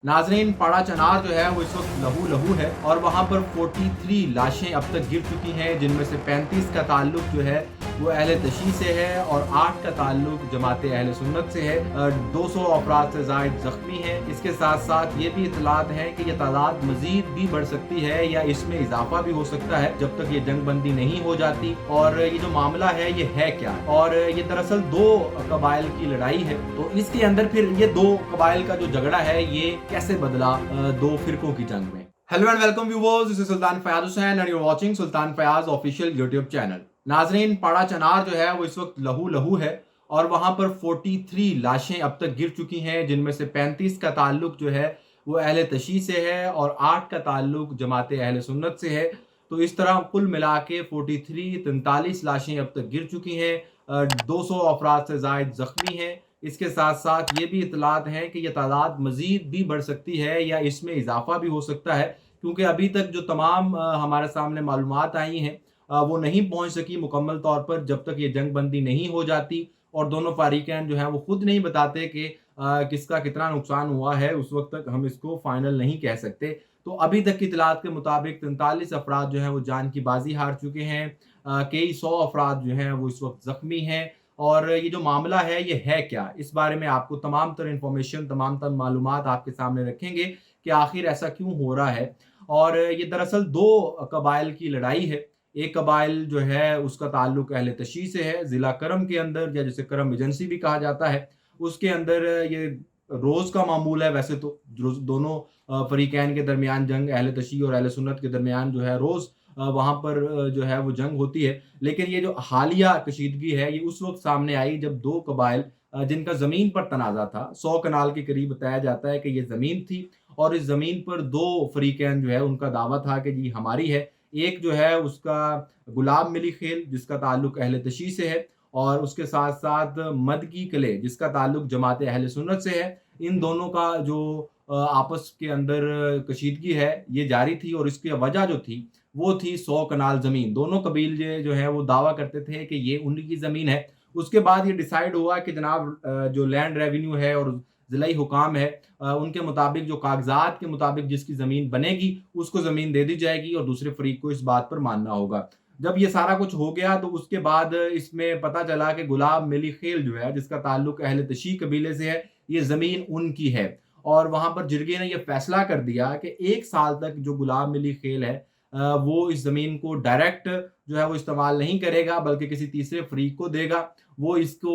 नाजरीन, पाड़ा चनार जो है वो इस वक्त लहू लहू है और वहाँ पर 43 लाशें अब तक गिर चुकी हैं, जिनमें से 35 का ताल्लुक जो है वो अहले तशी से है और 8 का ताल्लुक जमात अहले सुन्नत से है। 200 अफराद से ज़ायद ज़ख्मी हैं। इसके साथ साथ ये भी इतलात हैं कि ये तादाद मज़ीद भी बढ़ सकती है या इसमें इजाफा भी हो सकता है जब तक ये जंग बंदी नहीं हो जाती। और ये जो मामला है ये है क्या, और ये दरअसल दो कबाइल की लड़ाई है। तो इसके अंदर फिर ये दो कबाइल का जो झगड़ा है ये कैसे बदला दो फिरकों की जंग में। Hello and welcome viewers, this is Sultan Fayaz Hussain and you are watching Sultan Fayaz official YouTube channel. नाजरीन, पाड़ा चनार जो है वो इस वक्त लहू लहू है और वहां पर 43 लाशें अब तक गिर चुकी हैं, जिनमें से 35 का ताल्लुक जो है वो अहले तशी से है और 8 का ताल्लुक जमात अहले सुन्नत से है। तो इस तरह कुल मिला के 43 लाशें अब तक गिर चुकी हैं। 200 अफराद से ज़ायद ज़ख्मी हैं। इसके साथ साथ ये भी इतलात हैं कि यह तादाद मज़ीद भी बढ़ सकती है या इसमें इजाफा भी हो सकता है, क्योंकि अभी तक जो तमाम हमारे सामने मालूमात आई हैं वो नहीं पहुंच सकी मुकम्मल तौर पर जब तक ये जंग बंदी नहीं हो जाती और दोनों फारीकैन जो हैं वो खुद नहीं बताते कि किसका कितना नुकसान हुआ है। उस वक्त तक हम इसको फाइनल नहीं कह सकते। तो अभी तक की इतलात के मुताबिक 43 अफराद जो हैं वो जान की बाजी हार चुके हैं। कई 100 अफराद जो हैं वो इस वक्त ज़ख्मी हैं। और ये जो मामला है ये है क्या, इस बारे में आपको तमाम तर इन्फॉर्मेशन, तमाम तर मालूमात आपके सामने रखेंगे कि आखिर ऐसा क्यों हो रहा है। और ये दरअसल दो कबाइल की लड़ाई है। एक कबाइल जो है उसका ताल्लुक अहले तशी से है, ज़िला करम के अंदर, या जिसे करम एजेंसी भी कहा जाता है, उसके अंदर ये रोज़ का मामूल है। वैसे तो दोनों फरीकैन के दरमियान जंग, अहले तशी और अहले सुन्नत के दरमियान जो है रोज़ वहाँ पर जो है वो जंग होती है। लेकिन ये जो हालिया कशीदगी है ये उस वक्त सामने आई जब दो कबाइल जिनका ज़मीन पर तनाज़ा था, 100 कनाल के करीब बताया जाता है कि ये ज़मीन थी और इस ज़मीन पर दो फरीकैन जो है उनका दावा था कि जी हमारी है। एक जो है उसका गुलाब मिली खेल जिसका ताल्लुक अहले तशी से है, और उसके साथ साथ मदकी किले जिसका ताल्लुक जमात अहले सुन्नत से है। इन दोनों का जो आपस के अंदर कशीदगी है ये जारी थी, और इसकी वजह जो थी वो थी 100 कनाल ज़मीन। दोनों कबीले जो हैं वो दावा करते थे कि ये उन्हीं की ज़मीन है। उसके बाद ये डिसाइड हुआ कि जनाब जो लैंड रेवेन्यू है और ज़िलाई हुकाम है उनके मुताबिक, जो कागज़ात के मुताबिक जिसकी ज़मीन बनेगी उसको ज़मीन दे दी जाएगी और दूसरे फ़रीक को इस बात पर मानना होगा। जब ये सारा कुछ हो गया तो उसके बाद इसमें पता चला कि गुलाब मिली खेल जो है जिसका ताल्लुक अहले तशी कबीले से है, ये ज़मीन उनकी है। और वहाँ पर जिरगे ने यह फैसला कर दिया कि 1 साल तक जो गुलाब मिली खेल है वो इस ज़मीन को डायरेक्ट जो है वो इस्तेमाल नहीं करेगा, बल्कि किसी तीसरे फ़रीक को देगा। वो इसको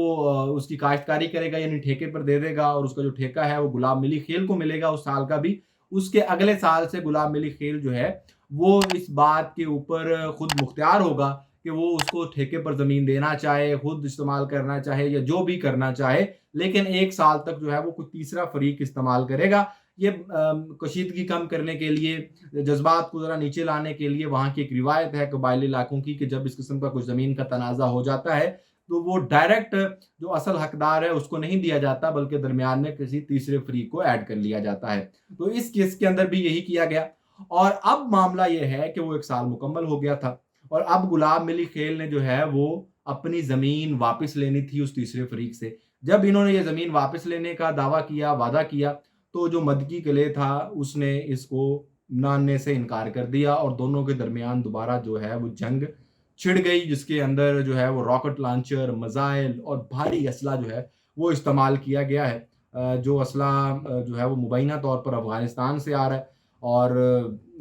उसकी काश्तकारी करेगा, यानी ठेके पर दे देगा, और उसका जो ठेका है वो गुलाब मिली खेल को मिलेगा उस साल का भी। उसके अगले साल से गुलाब मिली खेल जो है वो इस बात के ऊपर खुद मुख्तियार होगा कि वो उसको ठेके पर ज़मीन देना चाहे, खुद इस्तेमाल करना चाहे या जो भी करना चाहे, लेकिन 1 साल तक जो है वो कोई तीसरा फ़रीक इस्तेमाल करेगा। ये कशीदगी कम करने के लिए, जज़्बात को ज़रा नीचे लाने के लिए, वहाँ की एक रिवायत है कबायली इलाकों की कि जब इस किस्म का कुछ ज़मीन का तनाज़ा हो जाता है तो वो डायरेक्ट जो असल हकदार है उसको नहीं दिया जाता, बल्कि दरमियान में किसी तीसरे फ़रीक को ऐड कर लिया जाता है। तो इस केस के अंदर भी यही किया गया। और अब मामला ये है कि वो 1 साल मुकम्मल हो गया था और अब गुलाब मिली खेल ने जो है वो अपनी ज़मीन वापस लेनी थी उस तीसरे फ़रीक से। जब इन्होंने ये ज़मीन वापस लेने का दावा किया, वादा किया, तो जो मदकी किले था उसने इसको मानने से इनकार कर दिया और दोनों के दरमियान दोबारा जो है वो जंग छिड़ गई, जिसके अंदर जो है वो रॉकेट लॉन्चर, मिसाइल और भारी असला जो है वो इस्तेमाल किया गया है। जो असला जो है वो मुबैना तौर पर अफ़गानिस्तान से आ रहा है और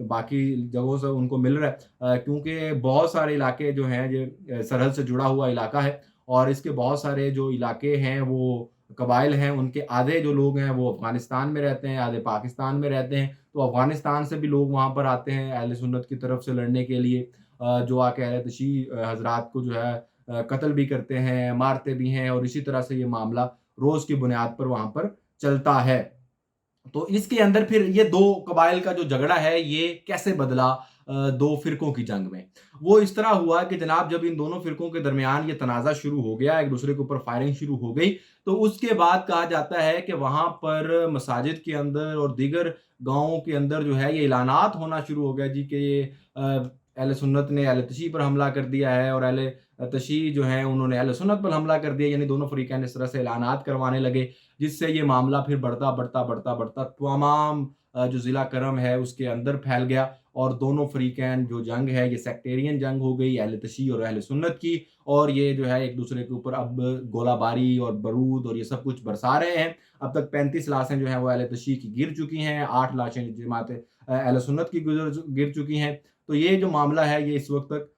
बाकी जगहों से उनको मिल रहा है, क्योंकि बहुत सारे इलाके जो हैं ये सरहद से जुड़ा हुआ इलाका है और इसके बहुत सारे जो इलाके हैं वो कबाइल हैं, उनके आधे जो लोग हैं वो अफ़गानिस्तान में रहते हैं, आधे पाकिस्तान में रहते हैं। तो अफ़गानिस्तान से भी लोग वहाँ पर आते हैं अहले सुन्नत की तरफ से लड़ने के लिए, जो आके अहले तशी हज़रात को जो है कत्ल भी करते हैं, मारते भी हैं, और इसी तरह से ये मामला रोज़ की बुनियाद पर वहाँ पर चलता है। तो इसके अंदर फिर ये दो कबाइल का जो झगड़ा है ये कैसे बदला दो फिरकों की जंग में। वो इस तरह हुआ कि जनाब जब इन दोनों फिरकों के दरमियान ये तनाज़ा शुरू हो गया, एक दूसरे के ऊपर फायरिंग शुरू हो गई, तो उसके बाद कहा जाता है कि वहाँ पर मसाजिद के अंदर और दीगर गाँवों के अंदर जो है ये ऐलानात होना शुरू हो गया जी कि ये अहले सुन्नत ने अहले तशी पर हमला कर दिया है और अहले तशी जो हैं उन्होंने अहले सुन्नत पर हमला कर दिया, यानी दोनों फ़रीक़ैन इस तरह से ऐलानात करवाने लगे, जिससे ये मामला फिर बढ़ता तमाम जो ज़िला करम है उसके अंदर फैल गया और दोनों फ़रीक़ैन जो जंग है ये सेक्टेरियन जंग हो गई अहले तशी और अहले सुन्नत की, और ये जो है एक-दूसरे के ऊपर अब गोलाबारी और बारूद और ये सब कुछ बरसा रहे हैं। अब तक 35 लाशें जो हैं वो अहले तशी की गिर चुकी हैं, 8 लाशें जमात अहले सुन्नत की गिर चुकी हैं। तो ये जो मामला है ये इस वक़्त तक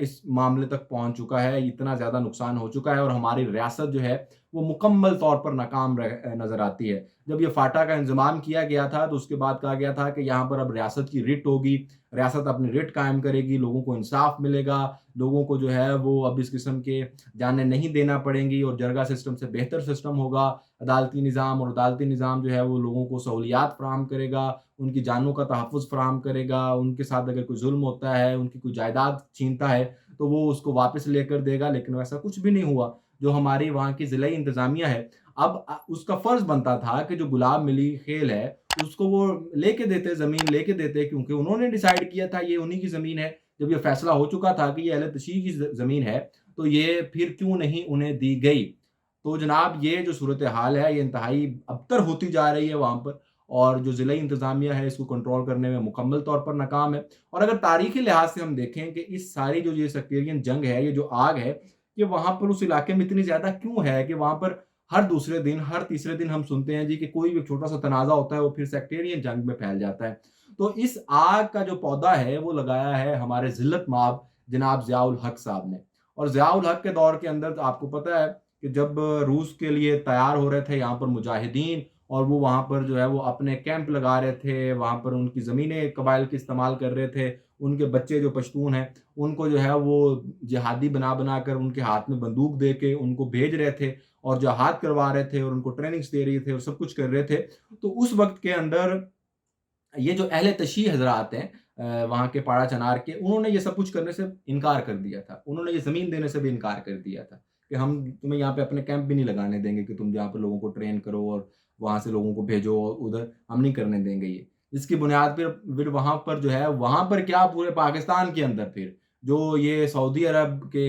इस मामले तक पहुँच चुका है, इतना ज़्यादा नुकसान हो चुका है और हमारी रियासत जो है वो मुकम्मल तौर पर नाकाम नज़र आती है। जब ये फाटा का इंतज़ाम किया गया था तो उसके बाद कहा गया था कि यहाँ पर अब रियासत की रिट होगी, रियासत अपनी रिट कायम करेगी, लोगों को इंसाफ़ मिलेगा, लोगों को जो है वो अब इस किस्म के जानें नहीं देना पड़ेंगी और जरगा सिस्टम से बेहतर सिस्टम होगा, अदालती निज़ाम, और अदालती निज़ाम जो है वो लोगों को सहूलियात फ़राहम करेगा, उनकी जानों का तहफ़्फ़ुज़ फ़राहम करेगा, उनके साथ अगर कोई ज़ुल्म होता है, उनकी कोई जायदाद छीनता है, तो वो उसको वापस लेकर देगा, लेकिन वैसा कुछ भी नहीं हुआ। जो हमारी वहाँ की ज़िला इंतज़ामिया है, अब उसका फ़र्ज़ बनता था कि जो गुलाम मिली खेल है, उसको वो लेके देते, ज़मीन लेके देते, क्योंकि उन्होंने डिसाइड किया था ये उन्हीं की ज़मीन है। जब ये फ़ैसला हो चुका था कि ये अहले तशीह की ज़मीन है, तो ये फिर क्यों नहीं उन्हें दी गई? तो जनाब ये जो सूरत-ए-हाल है, ये इंतहाई अबतर होती जा रही है वहाँ पर, और जो ज़िला इंतज़ामिया है इसको कंट्रोल करने में मुकम्मल तौर पर नाकाम है। और अगर तारीख़ी लिहाज़ से हम देखें कि इस सारी जो ये सेक्टेरियन जंग है, ये जो आग है, ये वहाँ पर उस इलाके में इतनी ज़्यादा क्यों है कि वहाँ पर हर दूसरे दिन, हर तीसरे दिन हम सुनते हैं जी कि कोई भी छोटा-सा तनाज़ा होता है, वो फिर सेक्टेरियन जंग में फैल जाता है। तो इस आग का जो पौधा है, वो लगाया है हमारे ज़िल्लत माब जनाब ज़िया-उल हक साहब ने। और ज़िया-उल हक के दौर के अंदर तो आपको पता है कि जब रूस के लिए तैयार हो रहे थे यहाँ पर मुजाहिदीन, और वो वहाँ पर जो है वो अपने कैंप लगा रहे थे, वहाँ पर उनकी ज़मीनें कबाइल की इस्तेमाल कर रहे थे, उनके बच्चे जो पश्तून हैं, उनको जो है वो जिहादी बना-बना कर उनके हाथ में बंदूक दे के उनको भेज रहे थे और जिहाद करवा रहे थे और उनको ट्रेनिंग्स दे रहे थे और सब कुछ कर रहे थे। तो उस वक़्त के अंदर ये जो अहले तशीह हज़रात हैं वहाँ के पाड़ा चनार के, उन्होंने ये सब कुछ करने से इनकार कर दिया था। उन्होंने ये ज़मीन देने से भी इनकार कर दिया था कि हम तुम्हें यहाँ पे अपने कैंप भी नहीं लगाने देंगे कि तुम जहाँ पे लोगों को ट्रेन करो और वहाँ से लोगों को भेजो और उधर हम नहीं करने देंगे ये। इसकी बुनियाद फिर वहाँ पर जो है, वहाँ पर क्या पूरे पाकिस्तान के अंदर फिर जो ये सऊदी अरब के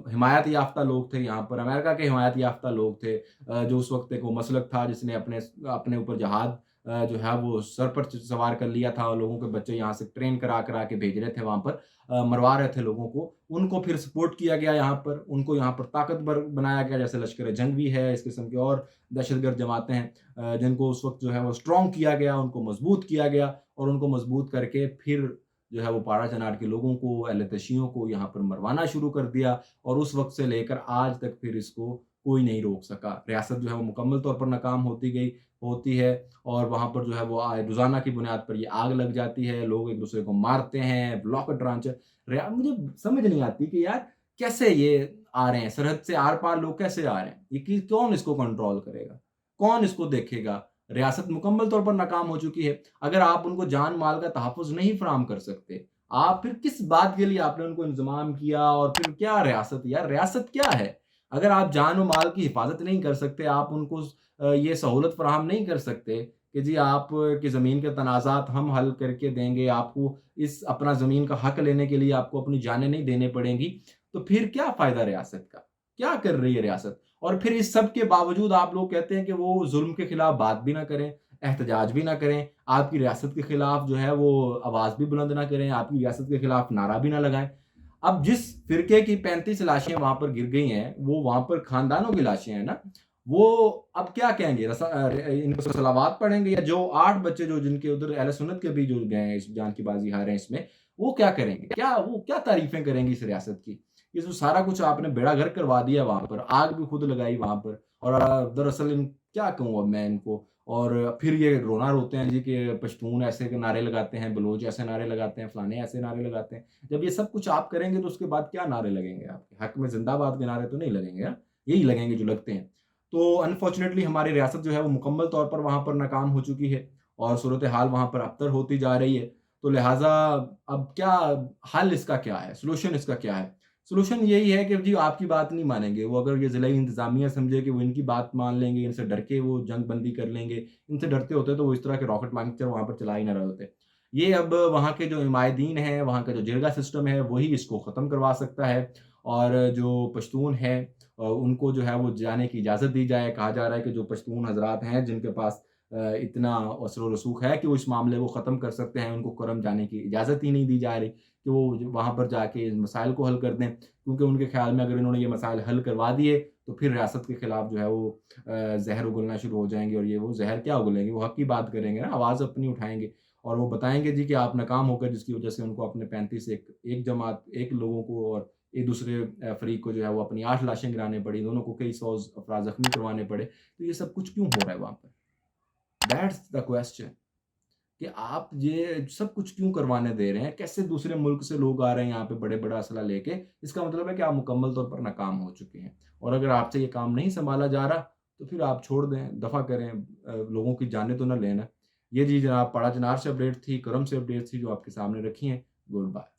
हिमायत याफ़्ता लोग थे यहाँ पर, अमेरिका के हिमायत याफ़्ता लोग थे, जो उस वक़्त एक वो मसलक था जिसने अपने ऊपर जहाद जो है वो सर पर सवार कर लिया था और लोगों के बच्चे यहाँ से ट्रेन करा के भेज रहे थे वहाँ पर, मरवा रहे थे लोगों को। उनको फिर सपोर्ट किया गया यहाँ पर, उनको यहाँ पर ताकतवर बनाया गया, जैसे लश्कर जंग भी है, इस किस्म की और दहशतगर्द जमातें हैं, जिनको उस वक़्त जो है वो स्ट्रॉन्ग किया गया, उनको मज़बूत किया गया और उनको मज़बूत करके फिर जो है वो पाड़ा चनार के लोगों को, अहले तशीयों को यहाँ पर मरवाना शुरू कर दिया, और उस वक़्त से लेकर आज तक फिर इसको कोई नहीं रोक सका। रियासत जो है वो मुकम्मल तौर पर नाकाम होती है, और वहाँ पर जो है वो रोज़ाना की बुनियाद पर ये आग लग जाती है, लोग एक-दूसरे को मारते हैं, रॉकेट लॉन्चर मुझे समझ नहीं आती कि यार कैसे ये आ रहे हैं, सरहद से आर-पार लोग कैसे आ रहे हैं? ये कि कौन इसको कंट्रोल करेगा? कौन इसको देखेगा? रियासत मुकम्मल तौर पर नाकाम हो चुकी है। अगर आप उनको जान-माल का तहफ़्फ़ुज़ नहीं फ़राहम कर सकते, आप फिर किस बात के लिए आपने उनको इंतज़ाम किया, और फिर क्या रियासत, यार रियासत क्या है? अगर आप जान और माल की हिफ़ाज़त नहीं कर सकते, आप उनको ये सहूलत फ़राहम नहीं कर सकते कि जी आप की ज़मीन के तनाज़ात हम हल करके देंगे, आपको इस अपना ज़मीन का हक़ लेने के लिए आपको अपनी जानें नहीं देनी पड़ेंगी, तो फिर क्या फ़ायदा रियासत का? क्या कर रही है रियासत? और फिर इस सब के बावजूद आप लोग कहते हैं कि वो ज़ुल्म के खिलाफ़ बात भी ना करें, एहतजाज भी ना करें, आपकी रियासत के खिलाफ़ जो है वो आवाज़ भी बुलंद ना करें, आपकी रियासत के खिलाफ़ नारा भी ना लगाएँ। अब जिस फ़िरके की 35 लाशें वहाँ पर गिर गई हैं, वो वहाँ पर ख़ानदानों की लाशें हैं ना, वो अब क्या कहेंगे? इनको सलावात पढ़ेंगे, या जो 8 बच्चे जो जिनके उधर अहले सुन्नत के भी जो गए हैं, इस जान की बाज़ी हारे हैं इसमें, वो क्या करेंगे? वो क्या तारीफ़ें करेंगी इस रियासत की? ये जो सारा कुछ आपने बेड़ा-गर्क करवा दिया वहाँ पर, आग भी खुद लगाई वहाँ पर, और दरअसल क्या कहूँ अब मैं इनको, और फिर ये रोना रोते हैं जी कि पश्तून ऐसे के नारे लगाते हैं, बलोच ऐसे नारे लगाते हैं, फलाने ऐसे नारे लगाते हैं। जब ये सब कुछ आप करेंगे तो उसके बाद क्या नारे लगेंगे आपके? हक में ज़िंदाबाद के नारे तो नहीं लगेंगे हाँ? यही लगेंगे जो लगते हैं। तो अनफॉर्चुनेटली हमारी रियासत जो है वो मुकम्मल तौर पर वहाँ पर नाकाम हो चुकी है, और सूरत-ए-हाल वहाँ पर अबतर होती जा रही है। तो लिहाज़ा अब क्या हल इसका क्या है? सॉल्यूशन इसका क्या है? सॉल्यूशन यही है कि जी आपकी बात नहीं मानेंगे। वो अगर ये ज़िला इंतज़ामिया समझे कि वो इनकी बात मान लेंगे, इनसे डर के वो जंग बंदी कर लेंगे, इनसे डरते होते तो वो इस तरह के रॉकेट लॉन्चर वहाँ पर चला ही ना रहे होते। یہ اب وہاں کے جو عمائدین ہیں، وہاں کا جو جرگہ سسٹم ہے وہی اس کو ختم کروا سکتا ہے، اور جو پشتون ہیں ان کو جو ہے وہ جانے کی اجازت دی جائے۔ کہا جا رہا ہے کہ جو پشتون حضرات ہیں جن کے پاس اتنا اثر و رسوخ ہے کہ وہ اس معاملے کو ختم کر سکتے ہیں، ان کو کرم جانے کی اجازت ہی نہیں دی جا رہی کہ وہ وہاں پر جا کے اس مسائل کو حل کر دیں، کیونکہ ان کے خیال میں اگر انہوں نے یہ مسائل حل کروا دیے تو پھر ریاست کے خلاف جو ہے وہ زہر اگلنا شروع ہو جائیں گے، اور یہ وہ زہر کیا اگلیں گے، وہ حق کی بات کریں گے نا، آواز اپنی اٹھائیں گے اور وہ بتائیں گے جی کہ آپ ناکام ہو گئے، جس کی وجہ سے ان کو اپنے 35 ایک جماعت ایک لوگوں کو اور ایک دوسرے فریق کو جو ہے وہ اپنی 8 لاشیں گرانے پڑی، دونوں کو کئی 100 افراد زخمی کروانے پڑے۔ تو یہ سب کچھ کیوں ہو رہا ہے وہاں پر؟ دیٹس دا کوسچن، کہ آپ یہ سب کچھ کیوں کروانے دے رہے ہیں؟ کیسے دوسرے ملک سے لوگ آ رہے ہیں یہاں پہ بڑے بڑا اسلحہ لے کے؟ اس کا مطلب ہے کہ آپ مکمل طور پر ناکام ہو چکے ہیں، اور اگر آپ سے یہ کام نہیں سنبھالا جا رہا تو پھر آپ چھوڑ دیں، دفع کریں، لوگوں کی جانیں تو نہ لینا۔ یہ جی جناب پاڑا چنار سے اپڈیٹ تھی، کرم سے اپڈیٹ تھی جو آپ کے سامنے رکھی ہیں۔ Good bye.